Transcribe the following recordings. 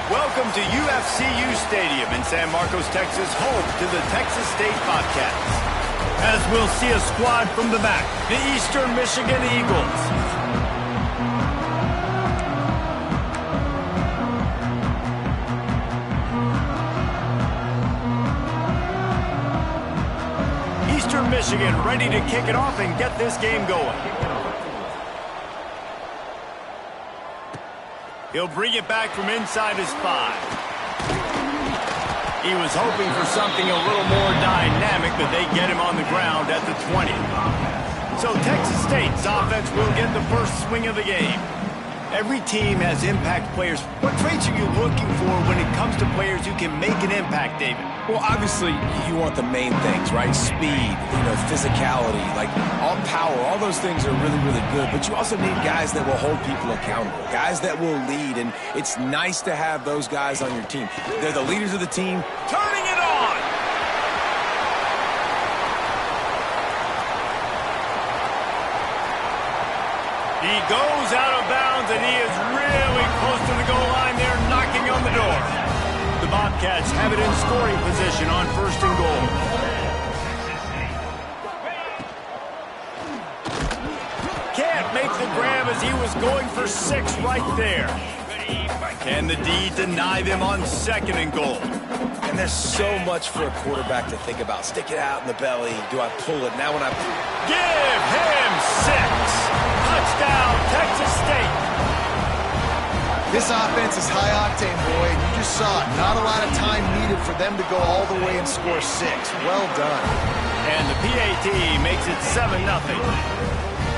Welcome to UFCU Stadium in San Marcos, Texas, home to the Texas State Bobcats. As we'll see a squad from the back, the Eastern Michigan Eagles. Eastern Michigan ready to kick it off and get this game going. He'll bring it back from inside his 5. He was hoping for something a little more dynamic, but they get him on the ground at the 20. So Texas State's offense will get the first swing of the game. Every team has impact players. What traits are you looking for when it comes to players who can make an impact, David? Well, obviously, you want the main things, right? Speed, physicality, like all power, all those things are really, really good. But you also need guys that will hold people accountable, guys that will lead. And it's nice to have those guys on your team. They're the leaders of the team. Turning it on! He goes out of bounds, and he is really close to the goal line there, knocking on the door. The Bobcats have it in scoring position on 1st and goal. Can't make the grab as he was going for 6 right there. Can the D deny them on 2nd and goal? And there's so much for a quarterback to think about. Stick it out in the belly. Do I pull it? Now when I... Give him 6. Touchdown, Texas State. This offense is high-octane, boy, and you just saw it. Not a lot of time needed for them to go all the way and score 6. Well done. And the PAT makes it 7-0.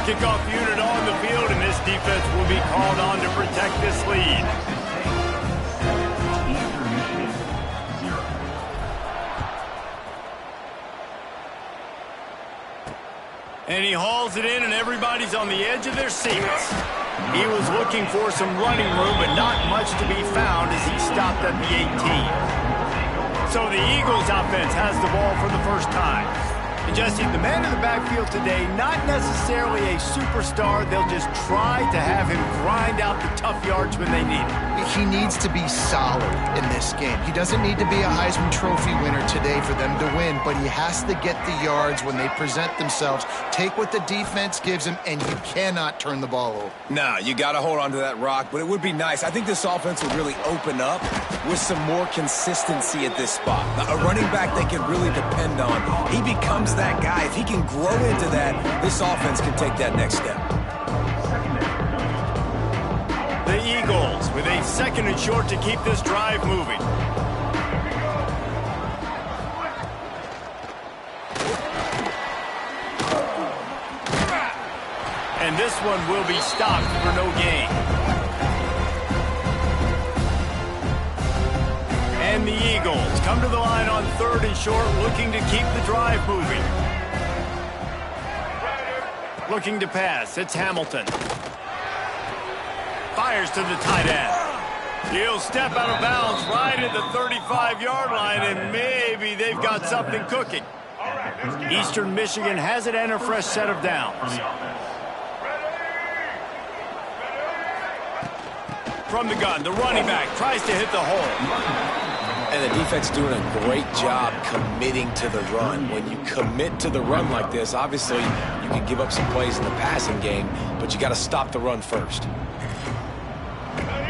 Kickoff unit on the field, and this defense will be called on to protect this lead. And he hauls it in, and everybody's on the edge of their seats. He was looking for some running room, but not much to be found as he stopped at the 18. So the Eagles offense has the ball for the first time. And Jesse, the man in the backfield today, not necessarily a superstar. They'll just try to have him grind out the tough yards when they need it. He needs to be solid in this game. He doesn't need to be a Heisman Trophy winner today for them to win, but he has to get the yards when they present themselves. Take what the defense gives him, and you cannot turn the ball over. No, you got to hold on to that rock, but it would be nice. I think this offense would really open up with some more consistency at this spot. A running back they can really depend on. He becomes that guy. If he can grow into that, this offense can take that next step. The Eagles with a 2nd and short to keep this drive moving. And this one will be stopped for no gain. And the Eagles come to the line on 3rd and short, looking to keep the drive moving. Looking to pass, it's Hamilton. Fires to the tight end. He'll step out of bounds right at the 35-yard line, and maybe they've got something cooking. Eastern Michigan has it and a fresh set of downs. From the gun, the running back tries to hit the hole. And the defense doing a great job committing to the run. When you commit to the run like this, obviously you can give up some plays in the passing game, but you got to stop the run first.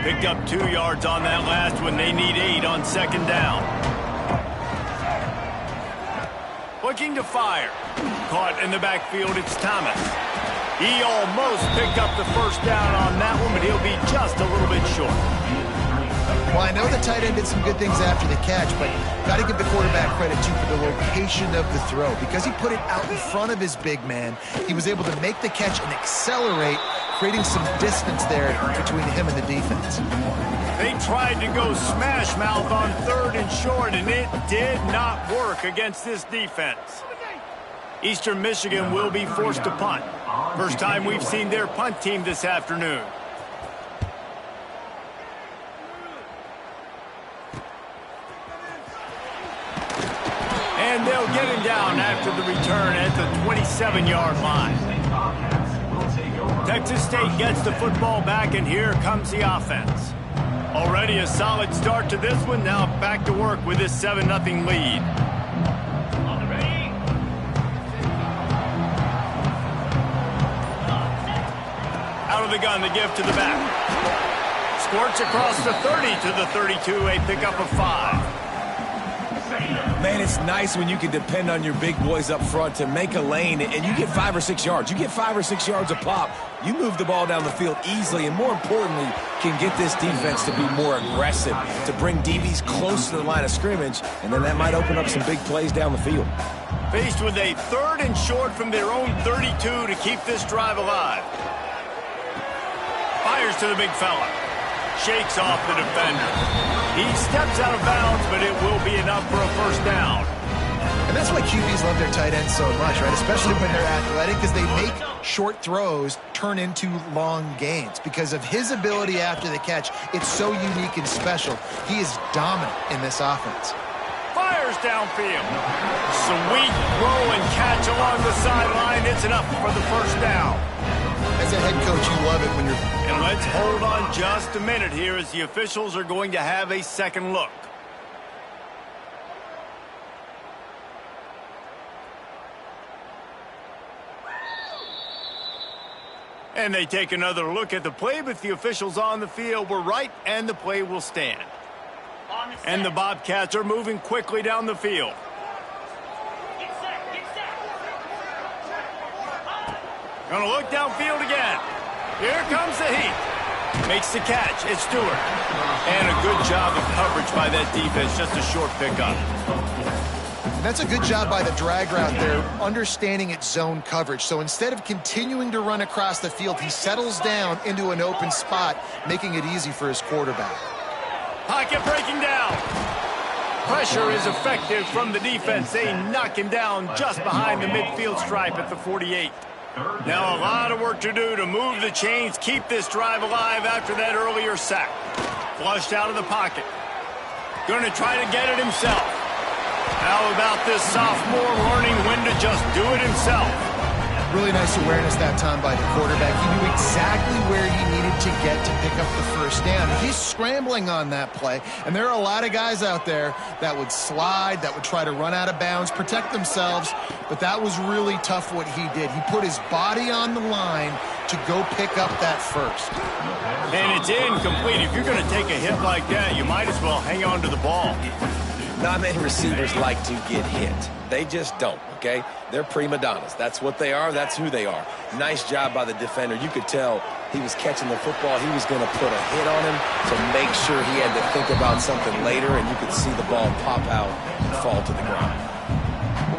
Picked up 2 yards on that last one. They need 8 on 2nd down. Looking to fire. Caught in the backfield, it's Thomas. He almost picked up the first down on that one, but he'll be just a little bit short. Well, I know the tight end did some good things after the catch, but got to give the quarterback credit, too, for the location of the throw. Because he put it out in front of his big man, he was able to make the catch and accelerate, creating some distance there between him and the defense. They tried to go smash mouth on 3rd and short, and it did not work against this defense. Eastern Michigan will be forced to punt. First time we've seen their punt team this afternoon. And they'll get him down after the return at the 27-yard line. Texas State gets the football back, and here comes the offense. Already a solid start to this one. Now back to work with this 7-0 lead. Out of the gun, the give to the back. Squirts across the 30 to the 32, a pickup of 5. Man, it's nice when you can depend on your big boys up front to make a lane, and you get 5 or 6 yards. You get 5 or 6 yards a pop. You move the ball down the field easily, and more importantly, can get this defense to be more aggressive, to bring DBs close to the line of scrimmage, and then that might open up some big plays down the field. Faced with a 3rd and short from their own 32 to keep this drive alive. Fires to the big fella. Shakes off the defender. He steps out of bounds, but it will be enough for a first down. And that's why QBs love their tight ends so much, right? Especially when they're athletic, because they make short throws turn into long gains. Because of his ability after the catch, it's so unique and special. He is dominant in this offense. Fires downfield. Sweet throw and catch along the sideline. It's enough for the first down. As a head coach, you love it when you're... And let's hold on just a minute here as the officials are going to have a second look. And they take another look at the play, but the officials on the field were right, and the play will stand. And the Bobcats are moving quickly down the field. Gonna look downfield again. Here comes the heat. Makes the catch. It's Stewart. And a good job of coverage by that defense. Just a short pickup. And that's a good job by the drag route there, understanding its zone coverage. So instead of continuing to run across the field, he settles down into an open spot, making it easy for his quarterback. Pocket breaking down. Pressure is effective from the defense. They knock him down just behind the midfield stripe at the 48. Now a lot of work to do to move the chains, keep this drive alive after that earlier sack. Flushed out of the pocket. Going to try to get it himself. How about this sophomore learning when to just do it himself? Really nice awareness that time by the quarterback. He knew exactly where he needed to get to pick up the first down. He's scrambling on that play, and there are a lot of guys out there that would slide, that would try to run out of bounds, protect themselves, but that was really tough what he did. He put his body on the line to go pick up that first. And it's incomplete. If you're going to take a hit like that, you might as well hang on to the ball. Not many receivers like to get hit. They just don't, okay? They're prima donnas. That's what they are. That's who they are. Nice job by the defender. You could tell he was catching the football. He was going to put a hit on him to make sure he had to think about something later, and you could see the ball pop out and fall to the ground.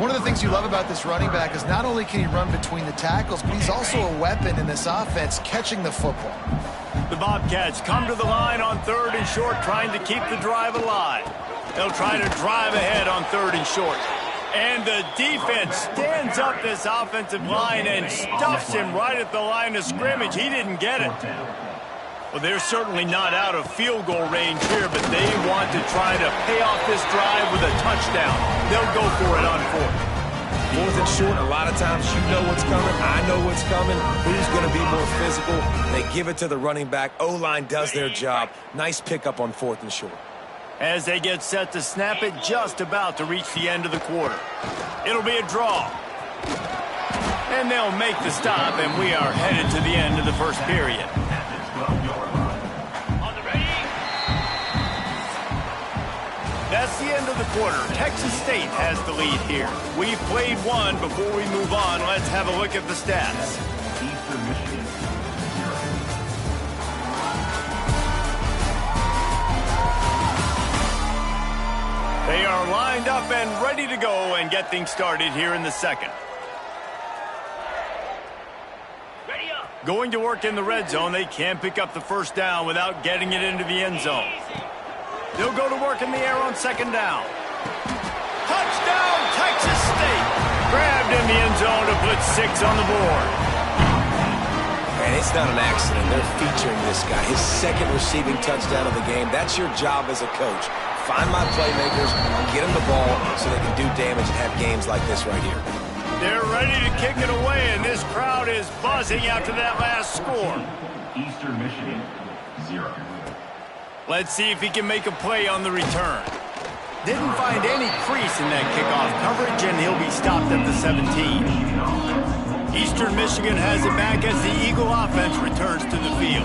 One of the things you love about this running back is not only can he run between the tackles, but he's also a weapon in this offense, catching the football. The Bobcats come to the line on 3rd and short, trying to keep the drive alive. They'll try to drive ahead on 3rd and short. And the defense stands up this offensive line and stuffs him right at the line of scrimmage. He didn't get it. Well, they're certainly not out of field goal range here, but they want to try to pay off this drive with a touchdown. They'll go for it on 4th. 4th and short, a lot of times you know what's coming. I know what's coming. Who's going to be more physical? They give it to the running back. O-line does their job. Nice pickup on 4th and short. As they get set to snap it, just about to reach the end of the quarter. It'll be a draw. And they'll make the stop, and we are headed to the end of the first period. That's the end of the quarter. Texas State has the lead here. We've played one. Before we move on, let's have a look at the stats. They are lined up and ready to go and get things started here in the second. Going to work in the red zone. They can't pick up the first down without getting it into the end zone. They'll go to work in the air on 2nd down. Touchdown, Texas State. Grabbed in the end zone to put 6 on the board. And it's not an accident. They're featuring this guy. His 2nd receiving touchdown of the game. That's your job as a coach. Find my playmakers, get them the ball so they can do damage and have games like this right here. They're ready to kick it away, and this crowd is buzzing after that last score. Eastern Michigan, 0. Let's see if he can make a play on the return. Didn't find any crease in that kickoff coverage, and he'll be stopped at the 17. Eastern Michigan has it back as the Eagle offense returns to the field.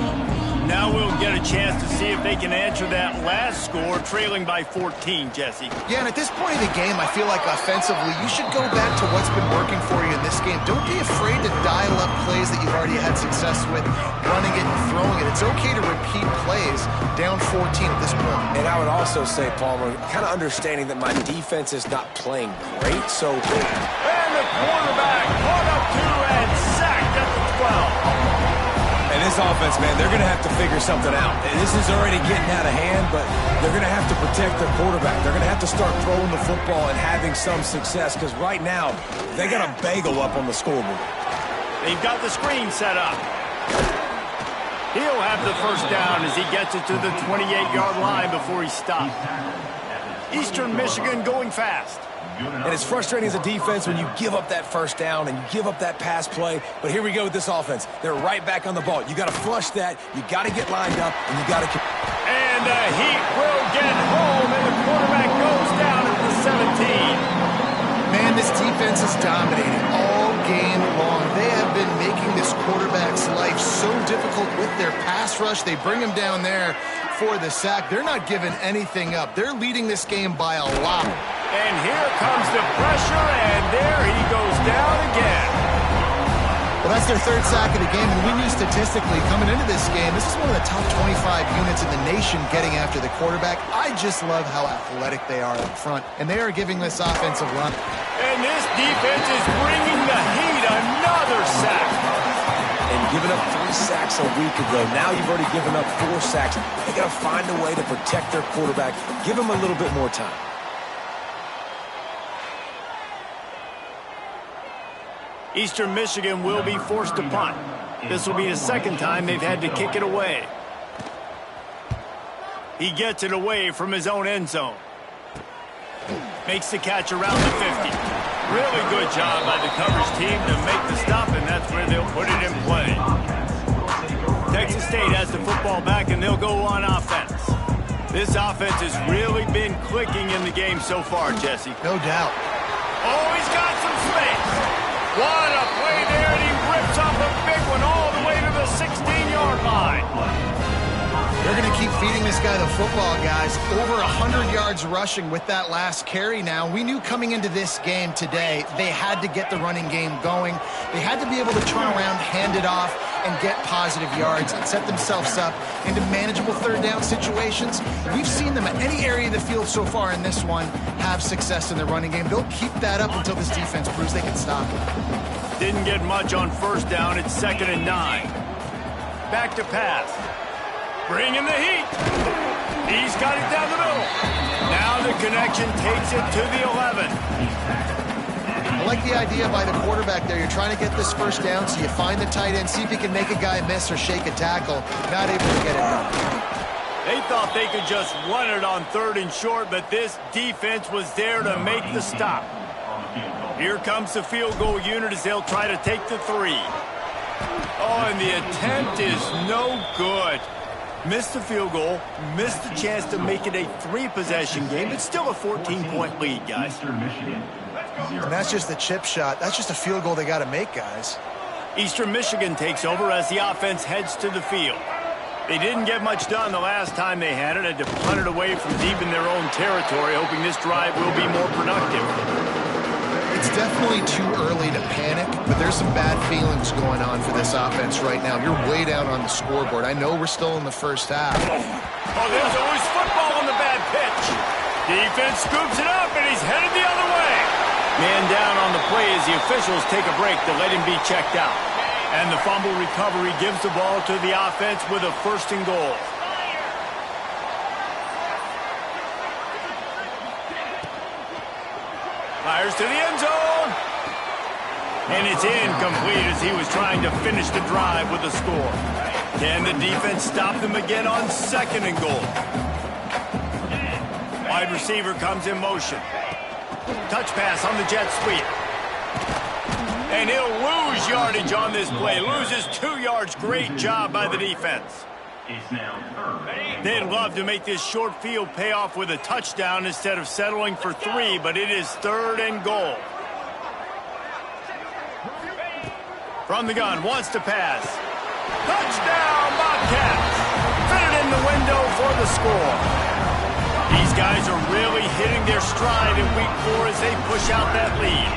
Now we'll get a chance to see if they can answer that last score, trailing by 14, Jesse. Yeah, and at this point of the game, I feel like offensively, you should go back to what's been working for you in this game. Don't be afraid to dial up plays that you've already had success with, running it and throwing it. It's okay to repeat plays down 14 at this point. And I would also say, Palmer, kind of understanding that my defense is not playing great, so... And the quarterback caught up to and sacked at the 12. And this offense, man, they're going to have to figure something out. And this is already getting out of hand, but they're going to have to protect their quarterback. They're going to have to start throwing the football and having some success, because right now, they got a bagel up on the scoreboard. They've got the screen set up. He'll have the first down as he gets it to the 28-yard line before he's stopped. Eastern Michigan going fast. And it's frustrating as a defense when you give up that first down and you give up that pass play. But here we go with this offense. They're right back on the ball. You got to flush that. You got to get lined up, and you got to... And the Heat will get home, and the quarterback goes down at the 17. Man, this defense is dominating all game long. They have been making this quarterback's life so difficult with their pass rush. They bring him down there for the sack. They're not giving anything up. They're leading this game by a lot. And here comes the pressure, and there he goes down again. Well, that's their third sack of the game, and we knew statistically coming into this game, this is one of the top 25 units in the nation getting after the quarterback. I just love how athletic they are up front, and they are giving this offensive line. And this defense is bringing the Heat another sack. And giving up 3 sacks a week ago. Now you've already given up 4 sacks. They got to find a way to protect their quarterback. Give him a little bit more time. Eastern Michigan will be forced to punt. This will be the second time they've had to kick it away. He gets it away from his own end zone. Makes the catch around the 50. Really good job by the coverage team to make the stop, and that's where they'll put it in play. Texas State has the football back, and they'll go on offense. This offense has really been clicking in the game so far, Jesse. No doubt. Oh, he's got some space. What a play there, and he rips off a big one all the way to the 16-yard line. They're going to keep feeding this guy the football, guys. Over 100 yards rushing with that last carry now. We knew coming into this game today, they had to get the running game going. They had to be able to turn around, hand it off, and get positive yards and set themselves up into manageable third down situations. We've seen them at any area of the field so far in this one have success in the running game. They'll keep that up until this defense proves they can stop it. Didn't get much on first down. It's 2nd and 9. Back to pass. Bring in the Heat. He's got it down the middle. Now the connection takes it to the 11. I like the idea by the quarterback there. You're trying to get this first down, so you find the tight end, see if he can make a guy miss or shake a tackle. Not able to get it done. They thought they could just run it on 3rd and short, but this defense was there to make the stop. Here comes the field goal unit as they'll try to take the 3. Oh, and the attempt is no good. Missed the field goal, missed the chance to make it a 3-possession game. It's still a 14-point lead, guys. And that's just the chip shot. That's just a field goal they got to make, guys. Eastern Michigan takes over as the offense heads to the field. They didn't get much done the last time they had it. Had to punt it away from deep in their own territory, hoping this drive will be more productive. It's definitely too early to panic, but there's some bad feelings going on for this offense right now. You're way down on the scoreboard. I know we're still in the first half. Oh, there's always football on the bad pitch. Defense scoops it up, and he's headed the other way. Man down on the play as the officials take a break to let him be checked out. And the fumble recovery gives the ball to the offense with a 1st and goal. Fires to the end zone. And it's incomplete as he was trying to finish the drive with a score. Can the defense stop them again on 2nd and goal? Wide receiver comes in motion. Touch pass on the jet sweep. And he'll lose yardage on this play. Loses 2 yards. Great job by the defense. It's now third. They'd love to make this short field pay off with a touchdown instead of settling for 3, but it is 3rd and goal. From the gun, wants to pass. Touchdown, Bobcats! Fitted in the window for the score. These guys are really hitting their stride in week 4 as they push out that lead.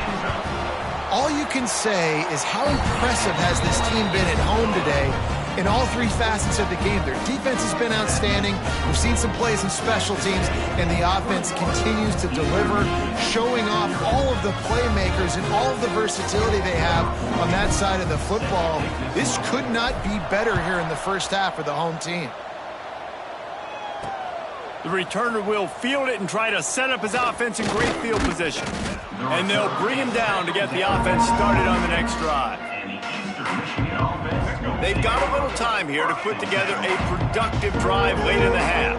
All you can say is how impressive has this team been at home today in all 3 facets of the game. Their defense has been outstanding. We've seen some plays in special teams, and the offense continues to deliver, showing off all of the playmakers and all of the versatility they have on that side of the football. This could not be better here in the first half for the home team. The returner will field it and try to set up his offense in great field position. And they'll bring him down to get the offense started on the next drive. They've got a little time here to put together a productive drive late in the half.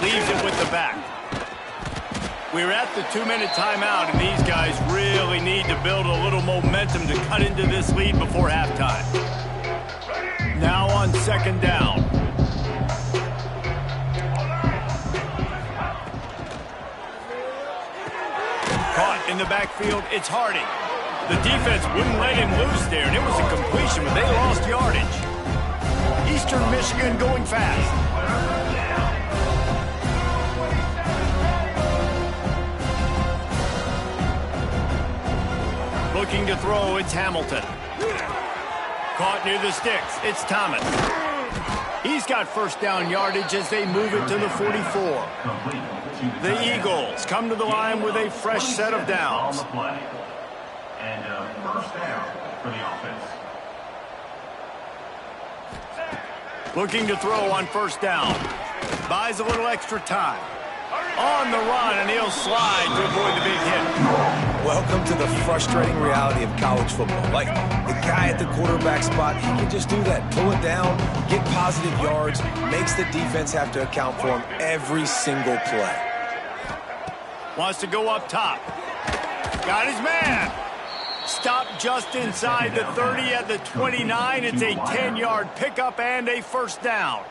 Leaves it with the back. We're at the 2-minute timeout, and these guys really need to build a little momentum to cut into this lead before halftime. Now on 2nd down. Caught in the backfield, it's Harding. The defense wouldn't let him loose there, and it was a completion, but they lost yardage. Eastern Michigan going fast. Looking to throw, it's Hamilton. Caught near the sticks, it's Thomas. He's got 1st down yardage as they move it to the 44. The Eagles come to the line with a fresh set of downs. And 1st down for the offense. Looking to throw on 1st down. Buys a little extra time. On the run, and he'll slide to avoid the big hit. Welcome to the frustrating reality of college football. Like, the guy at the quarterback spot, he can just do that. Pull it down, get positive yards, makes the defense have to account for him every single play. Wants to go up top. Got his man. Stopped just inside the 30 at the 29. It's a 10-yard pickup and a 1st down.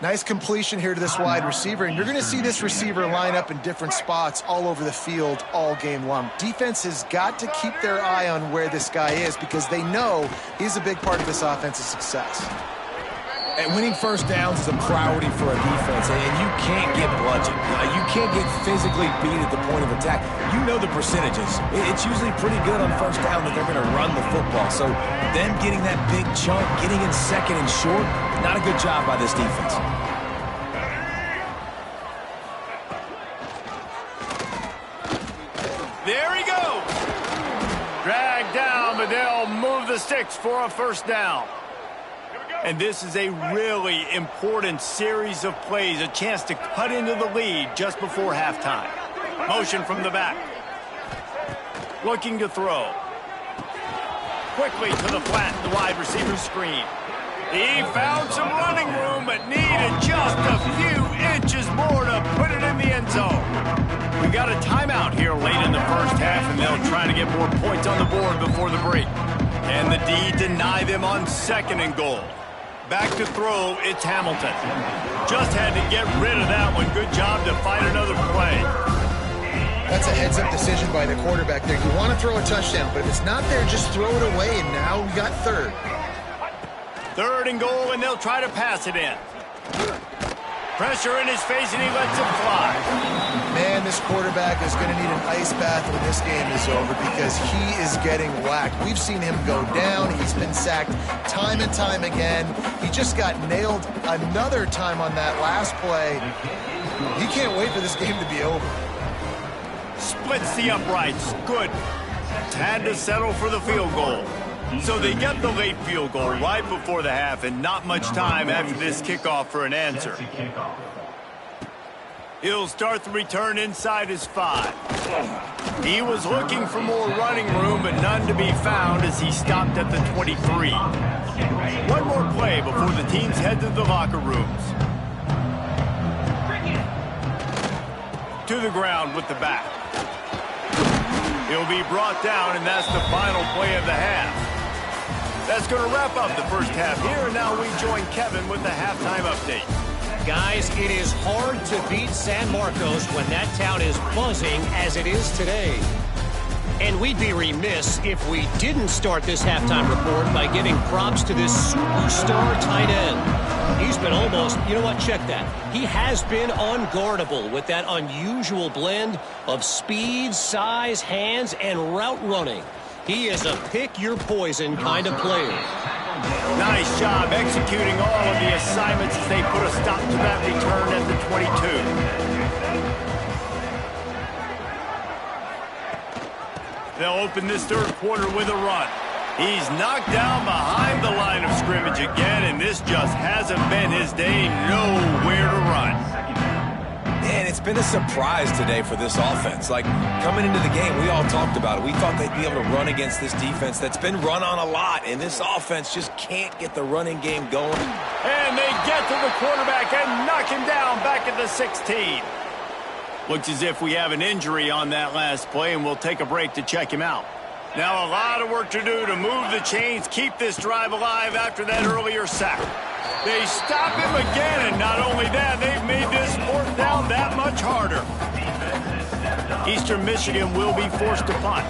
Nice completion here to this wide receiver, and you're going to see this receiver line up in different spots all over the field all game long. Defense has got to keep their eye on where this guy is because they know he's a big part of this offense's success. And winning 1st downs is a priority for a defense, and you can't get bludgeoned. You can't get physically beat at the point of attack. You know the percentages. It's usually pretty good on 1st down that they're going to run the football. So them getting that big chunk, getting in 2nd and short, not a good job by this defense. There he goes. Dragged down, but they'll move the sticks for a 1st down. And this is a really important series of plays, a chance to cut into the lead just before halftime. Motion from the back. Looking to throw. Quickly to the flat, the wide receiver screen. He found some running room, but needed just a few inches more to put it in the end zone. We got a timeout here late in the 1st half, and they'll try to get more points on the board before the break. And the D deny them on 2nd and goal. Back to throw, it's Hamilton. Just had to get rid of that one. Good job to find another play. That's a heads-up decision by the quarterback there. You want to throw a touchdown, but if it's not there, just throw it away, and now we got 3rd. 3rd and goal, and they'll try to pass it in. Pressure in his face, and he lets it fly. Man, this quarterback is going to need an ice bath when this game is over because he is getting whacked. We've seen him go down. He's been sacked time and time again. He just got nailed another time on that last play. He can't wait for this game to be over. Splits the uprights. Good. Had to settle for the field goal. So they get the late field goal right before the half and not much time after this kickoff for an answer. He'll start the return inside his 5. He was looking for more running room, but none to be found as he stopped at the 23. One more play before the teams head to the locker rooms. To the ground with the back. He'll be brought down, and that's the final play of the half. That's going to wrap up the first half here, and now we join Kevin with the halftime update. Guys, it is hard to beat San Marcos when that town is buzzing as it is today. And we'd be remiss if we didn't start this halftime report by giving props to this superstar tight end. He's been almost, you know what, check that. He has been unguardable with that unusual blend of speed, size, hands, and route running. He is a pick-your-poison kind of player. Nice job executing all of the assignments as they put a stop to that return at the 22. They'll open this third quarter with a run. He's knocked down behind the line of scrimmage again, and this just hasn't been his day. Nowhere to run. Man, it's been a surprise today for this offense. Like, coming into the game, we all talked about it. We thought they'd be able to run against this defense that's been run on a lot, and this offense just can't get the running game going. And they get to the quarterback and knock him down back at the 16. Looks as if we have an injury on that last play, and we'll take a break to check him out. Now a lot of work to do to move the chains, keep this drive alive after that earlier sack. They stop him again, and not only that, they've made this fourth down that much harder. Eastern Michigan will be forced to punt.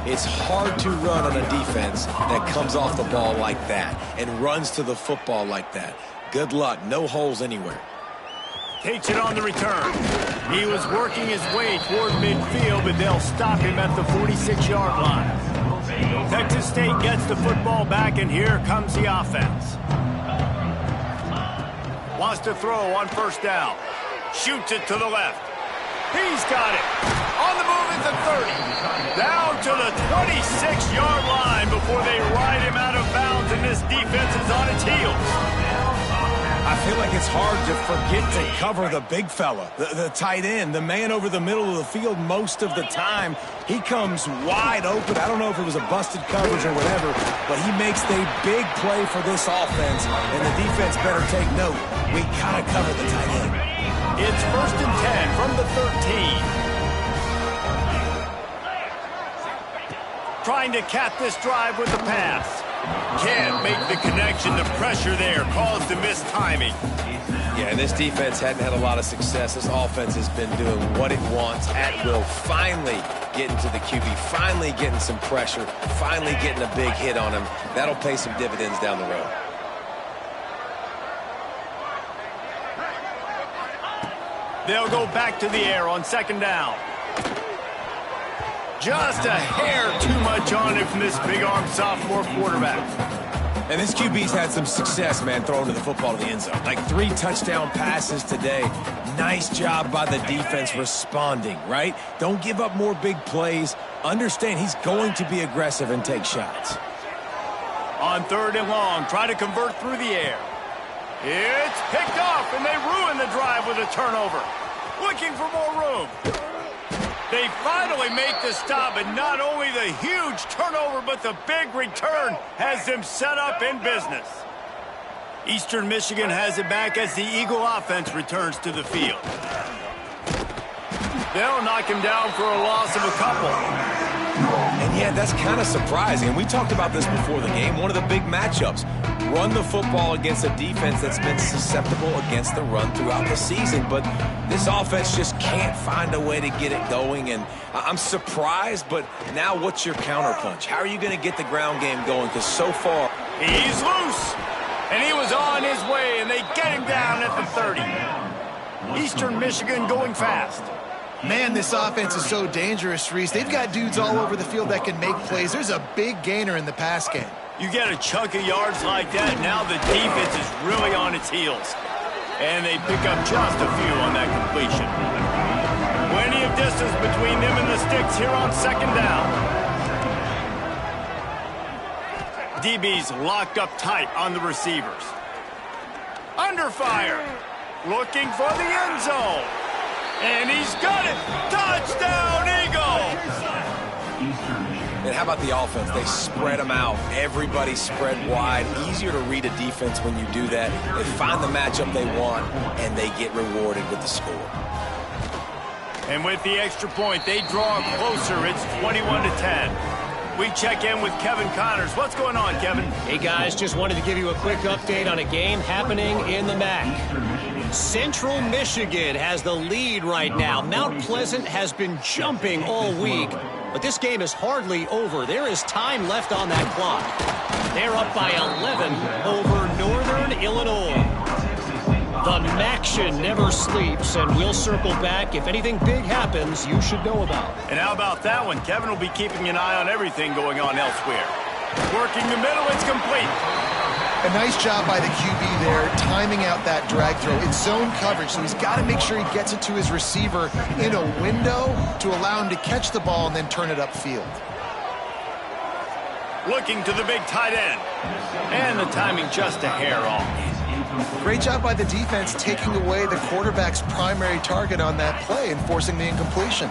It's hard to run on a defense that comes off the ball like that and runs to the football like that. Good luck. No holes anywhere. Takes it on the return. He was working his way toward midfield, but they'll stop him at the 46-yard line. Texas State gets the football back, and here comes the offense. Wants to throw on first down. Shoots it to the left. He's got it. On the move at the 30. Down to the 26-yard line before they ride him out of bounds, and this defense is on its heels. I feel like it's hard to forget to cover the big fella, the tight end, the man over the middle of the field most of the time. He comes wide open. I don't know if it was a busted coverage or whatever, but he makes the big play for this offense, and the defense better take note. We gotta cover the tight end. It's 1st and 10 from the 13. Trying to cap this drive with the pass. Can't make the connection. The pressure there caused the missed timing. Yeah, and this defense hadn't had a lot of success. This offense has been doing what it wants at will. Finally getting to the QB, finally getting some pressure, finally getting a big hit on him. That'll pay some dividends down the road. They'll go back to the air on second down. Just a hair too much on it from this big-arm sophomore quarterback. And this QB's had some success, man, throwing to the football to the end zone. Like 3 touchdown passes today. Nice job by the defense responding, right? Don't give up more big plays. Understand he's going to be aggressive and take shots. On 3rd and long, try to convert through the air. It's picked off, and they ruin the drive with a turnover. Looking for more room. They finally make the stop, and not only the huge turnover, but the big return has them set up in business. Eastern Michigan has it back as the Eagle offense returns to the field. They'll knock him down for a loss of a couple. And yeah, that's kind of surprising. And we talked about this before the game. One of the big matchups. Run the football against a defense that's been susceptible against the run throughout the season. But this offense just can't find a way to get it going. And I'm surprised, but now what's your counterpunch? How are you going to get the ground game going? Because so far, he's loose. And he was on his way, and they get him down at the 30. Eastern Michigan going fast. Man, this offense is so dangerous, Reese. They've got dudes all over the field that can make plays. There's a big gainer in the pass game. You get a chunk of yards like that, now the defense is really on its heels. And they pick up just a few on that completion. Plenty of distance between them and the sticks here on second down. DB's locked up tight on the receivers. Under fire. Looking for the end zone. And he's got it. Touchdown, Eagles! And how about the offense? They spread them out. Everybody spread wide. Easier to read a defense when you do that. They find the matchup they want, and they get rewarded with the score. And with the extra point, they draw closer. It's 21-10. We check in with Kevin Connors. What's going on, Kevin? Hey, guys, just wanted to give you a quick update on a game happening in the MAC. Central Michigan has the lead right now. Mount Pleasant has been jumping all week, but this game is hardly over. There is time left on that clock. They're up by 11 over Northern Illinois. The MACtion never sleeps, and we'll circle back. If anything big happens, you should know about. And how about that one? Kevin will be keeping an eye on everything going on elsewhere. Working the middle, it's complete. A nice job by the QB there, timing out that drag throw. It's zone coverage, so he's got to make sure he gets it to his receiver in a window to allow him to catch the ball and then turn it upfield. Looking to the big tight end. And the timing just a hair off. Great job by the defense taking away the quarterback's primary target on that play and forcing the incompletion.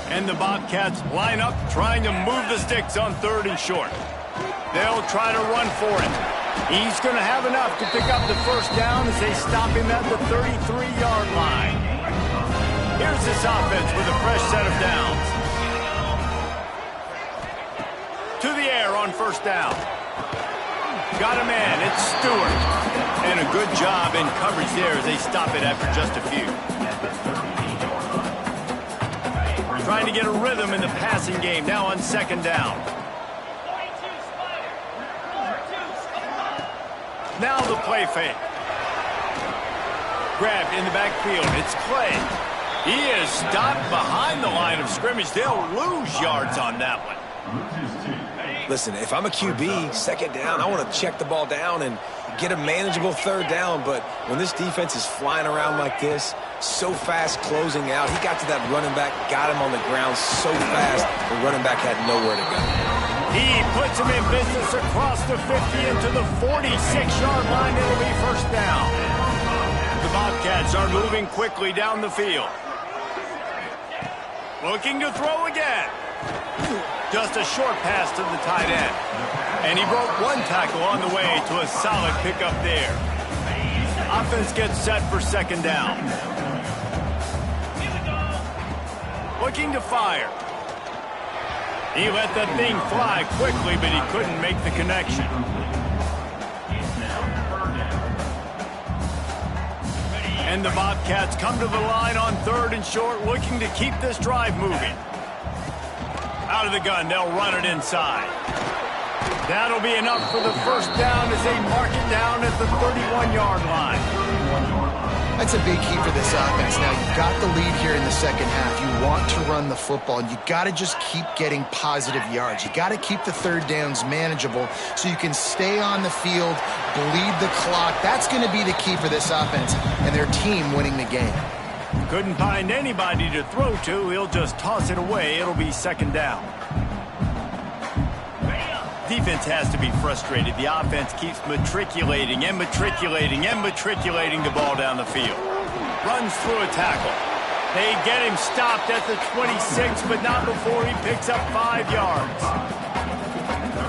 And the Bobcats line up trying to move the sticks on 3rd and short. They'll try to run for it. He's going to have enough to pick up the first down as they stop him at the 33-yard line. Here's this offense with a fresh set of downs. To the air on 1st down. Got a man, it's Stewart. And a good job in coverage there as they stop it after just a few. Trying to get a rhythm in the passing game now on 2nd down. Now the play fake. Grabbed in the backfield, it's Clay. He is stopped behind the line of scrimmage. They'll lose yards on that one. Listen, if I'm a QB, 2nd down, I want to check the ball down and get a manageable 3rd down. But when this defense is flying around like this, so fast closing out, he got to that running back, got him on the ground so fast, the running back had nowhere to go. He puts him in business across the 50 into the 46-yard line. It'll be 1st down. The Bobcats are moving quickly down the field. Looking to throw again. Just a short pass to the tight end. And he broke one tackle on the way to a solid pickup there. Offense gets set for 2nd down. Looking to fire. He let that thing fly quickly, but he couldn't make the connection. And the Bobcats come to the line on 3rd and short, looking to keep this drive moving. Out of the gun, they'll run it inside. That'll be enough for the 1st down as they mark it down at the 31-yard line. That's a big key for this offense. Now, you've got the lead here in the 2nd half. You want to run the football, and you got to just keep getting positive yards. You got to keep the 3rd downs manageable so you can stay on the field, bleed the clock. That's going to be the key for this offense and their team winning the game. Couldn't find anybody to throw to. He'll just toss it away. It'll be 2nd down. Defense has to be frustrated. The offense keeps matriculating and matriculating and matriculating the ball down the field. Runs through a tackle. They get him stopped at the 26, but not before he picks up 5 yards.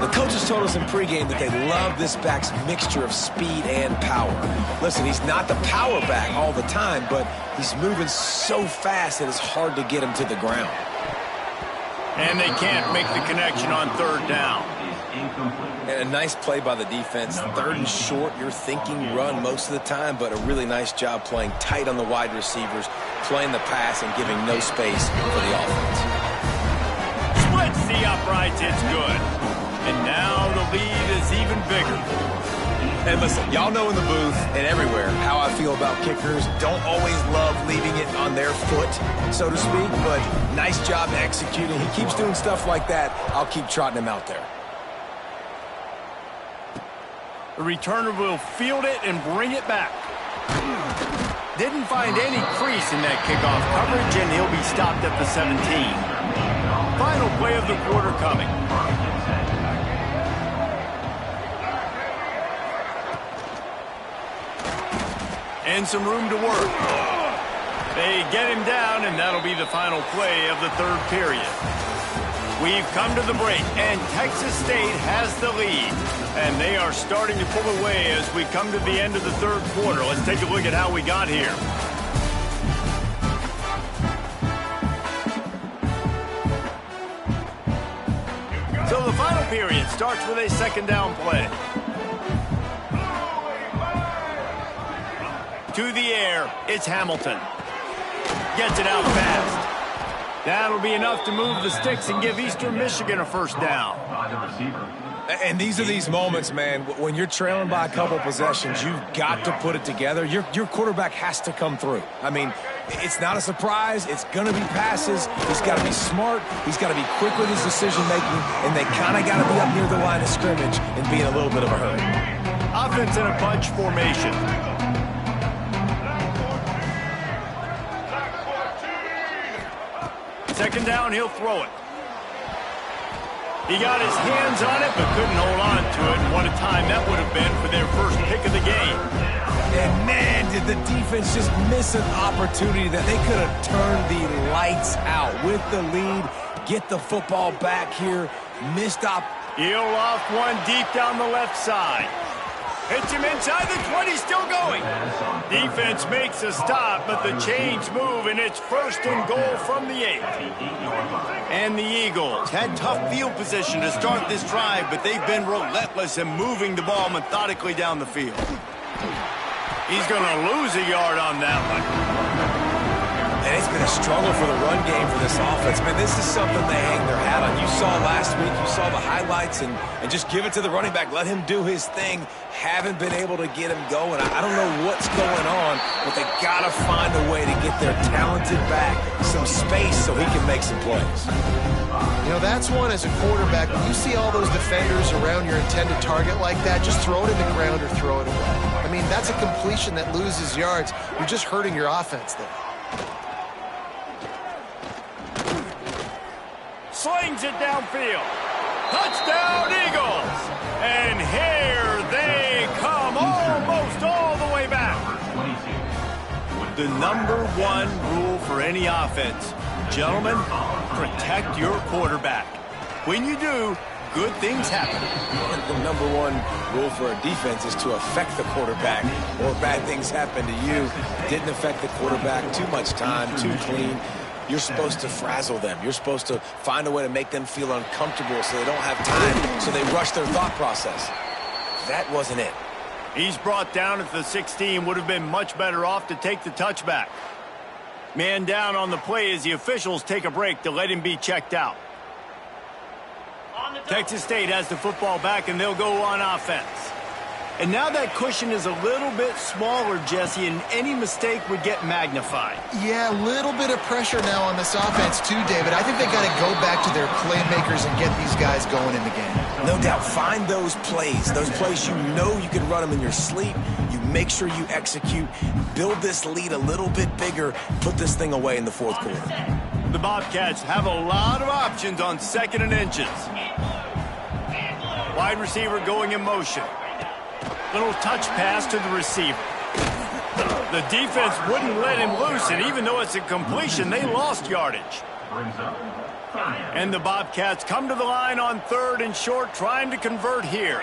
The coaches told us in pregame that they love this back's mixture of speed and power. Listen, he's not the power back all the time, but he's moving so fast that it's hard to get him to the ground. And they can't make the connection on 3rd down. And a nice play by the defense. 3rd and short, you're thinking run most of the time, but a really nice job playing tight on the wide receivers, playing the pass and giving no space for the offense. Splits the uprights, it's good. And now the lead is even bigger. And listen, y'all know in the booth and everywhere how I feel about kickers. Don't always love leaving it on their foot, so to speak, but nice job executing. He keeps doing stuff like that. I'll keep trotting him out there. The returner will field it and bring it back. Didn't find any crease in that kickoff coverage, and he'll be stopped at the 17. Final play of the quarter coming. And some room to work. They get him down, and that'll be the final play of the 3rd period. We've come to the break, and Texas State has the lead. And they are starting to pull away as we come to the end of the 3rd quarter. Let's take a look at how we got here. So the final period starts with a second down play. To the air, it's Hamilton. Gets it out fast. That'll be enough to move the sticks and give Eastern Michigan a first down. And these are these moments, man, when you're trailing by a couple possessions, you've got to put it together. Your quarterback has to come through. I mean, it's not a surprise. It's going to be passes. He's got to be smart. He's got to be quick with his decision-making, and they kind of got to be up near the line of scrimmage and be in a little bit of a hurry. Offense in a bunch formation. Second down, he'll throw it. He got his hands on it, but couldn't hold on to it. And what a time that would have been for their first pick of the game. And man, did the defense just miss an opportunity that they could have turned the lights out with the lead. Get the football back here. Missed op. He'll loft one deep down the left side. Hits him inside the 20, still going. Defense makes a stop, but the chains move, and it's first and goal from the 8. And the Eagles had tough field position to start this drive, but they've been relentless in moving the ball methodically down the field. He's going to lose a yard on that one. And it's been a struggle for the run game for this offense. Man, this is something they hang their hat on. You saw last week, you saw the highlights, and just give it to the running back. Let him do his thing. Haven't been able to get him going. I don't know what's going on, but they got to find a way to get their talented back some space so he can make some plays. You know, that's one as a quarterback. When you see all those defenders around your intended target like that, just throw it in the ground or throw it away. I mean, that's a completion that loses yards. You're just hurting your offense there. Slings it downfield. Touchdown, Eagles! And here they come, almost all the way back. The #1 rule for any offense, gentlemen, protect your quarterback. When you do, good things happen. The #1 rule for a defense is to affect the quarterback, or bad things happen to you. Didn't affect the quarterback. Too much time, too clean. You're supposed to frazzle them. You're supposed to find a way to make them feel uncomfortable so they don't have time, so they rush their thought process. That wasn't it. He's brought down at the 16. Would have been much better off to take the touchback. Man down on the play as the officials take a break to let him be checked out. Texas State has the football back, and they'll go on offense. And now that cushion is a little bit smaller, Jesse, and any mistake would get magnified. Yeah, a little bit of pressure now on this offense too, David. I think they got to go back to their playmakers and get these guys going in the game. No doubt. Find those plays you know you can run them in your sleep. You make sure you execute. Build this lead a little bit bigger. Put this thing away in the fourth quarter. The Bobcats have a lot of options on 2nd and inches. Wide receiver going in motion. Little touch pass to the receiver. The defense wouldn't let him loose, and even though it's a completion, they lost yardage. And the Bobcats come to the line on 3rd and short, trying to convert here.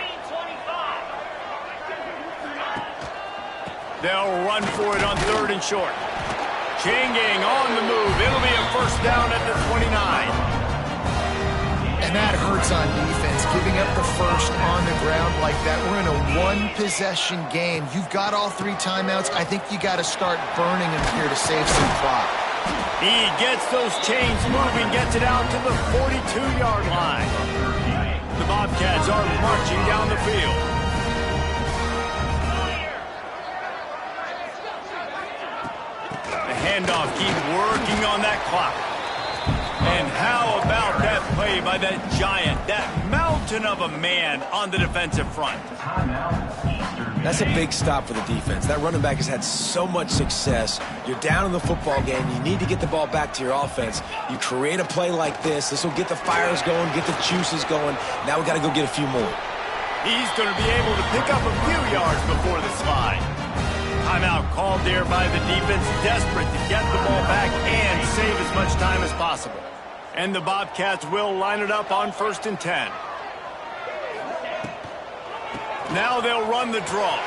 They'll run for it on 3rd and short. Chain gang on the move. It'll be a first down at the 29. And that hurts on defense, giving up the first on the ground like that. We're in a one-possession game. You've got all 3 timeouts. I think you got to start burning them here to save some clock. He gets those chains moving, gets it out to the 42-yard line. The Bobcats are marching down the field. The handoff keeps working on that clock. And how about that play by that giant, that mountain of a man on the defensive front? That's a big stop for the defense. That running back has had so much success. You're down in the football game. You need to get the ball back to your offense. You create a play like this. This will get the fires going, get the juices going. Now we got to go get a few more. He's going to be able to pick up a few yards before the slide. Timeout called there by the defense, desperate to get the ball back and save as much time as possible. And the Bobcats will line it up on 1st and 10. Now they'll run the draw.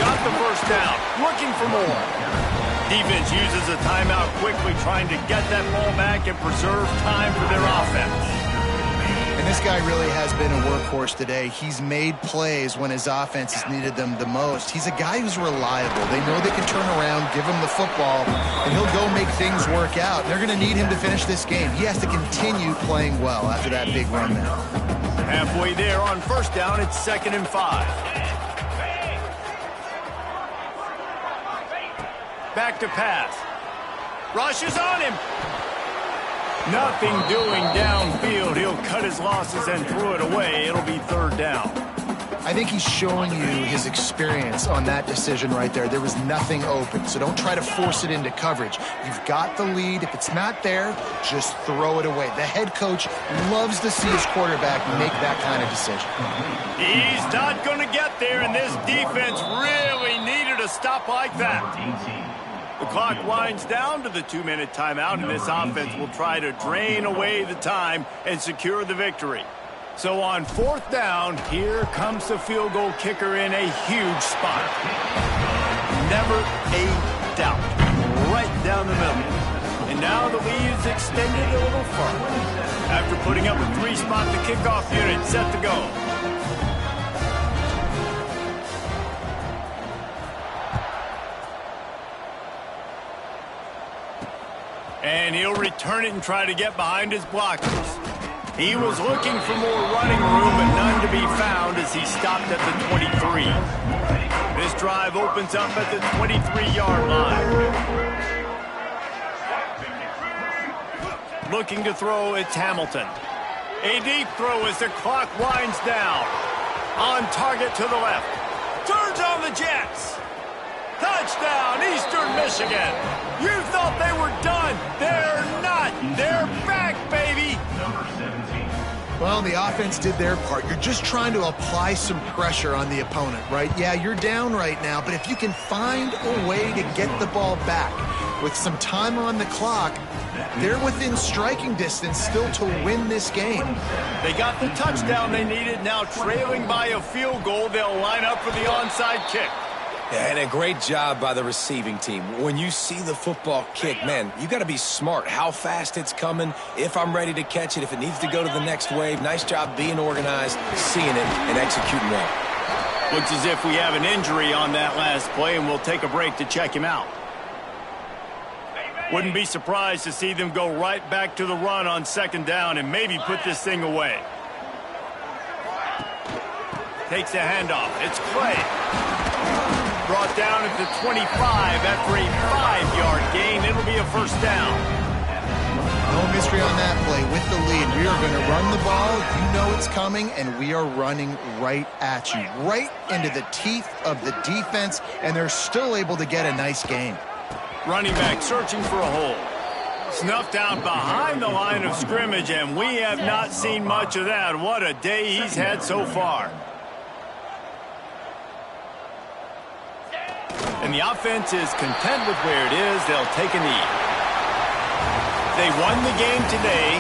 Got the first down, looking for more. Defense uses a timeout quickly, trying to get that ball back and preserve time for their offense. And This guy really has been a workhorse today. He's made plays when his offense has needed them the most. He's a guy who's reliable. They know they can turn around, give him the football, and he'll go make things work out. They're going to need him to finish this game. He has to continue playing well after that big run there. Halfway there on first down, it's 2nd and 5. Back to pass. Rushes on him. Nothing doing downfield. He'll cut his losses and throw it away. It'll be 3rd down. I think he's showing you his experience on that decision right there. There was nothing open, so don't try to force it into coverage. You've got the lead. If it's not there, just throw it away. The head coach loves to see his quarterback make that kind of decision. He's not going to get there, and this defense really needed a stop like that. The clock winds down to the 2-minute timeout, and this offense will try to drain away the time and secure the victory. So on 4th down, here comes the field goal kicker in a huge spot. Never a doubt. Right down the middle. And now the lead is extended a little further. After putting up a 3-spot, the kickoff unit set to go. And he'll return it and try to get behind his blockers. He was looking for more running room, but none to be found as he stopped at the 23. This drive opens up at the 23-yard line. Looking to throw, it's Hamilton. A deep throw as the clock winds down. On target to the left. Turns on the Jets. Touchdown, Eastern Michigan. You thought they were done. They're not. They're back, baby. Well, the offense did their part. You're just trying to apply some pressure on the opponent, right? Yeah, you're down right now, but if you can find a way to get the ball back with some time on the clock, they're within striking distance still to win this game. They got the touchdown they needed. Now trailing by a field goal, they'll line up for the onside kick. Yeah, and a great job by the receiving team. When you see the football kick, man, you got to be smart how fast it's coming, if I'm ready to catch it, if it needs to go to the next wave. Nice job being organized, seeing it, and executing well. Looks as if we have an injury on that last play, and we'll take a break to check him out. Wouldn't be surprised to see them go right back to the run on 2nd down and maybe put this thing away. Takes a handoff. It's Clay. Brought down at the 25 after a 5-yard gain. It'll be a 1st down. No mystery on that play. With the lead, we are going to run the ball. You know it's coming, and we are running right at you. Right into the teeth of the defense, and they're still able to get a nice gain. Running back searching for a hole. Snuffed out behind the line of scrimmage, and we have not seen much of that. What a day he's had so far. And the offense is content with where it is. They'll take a knee. They won the game today.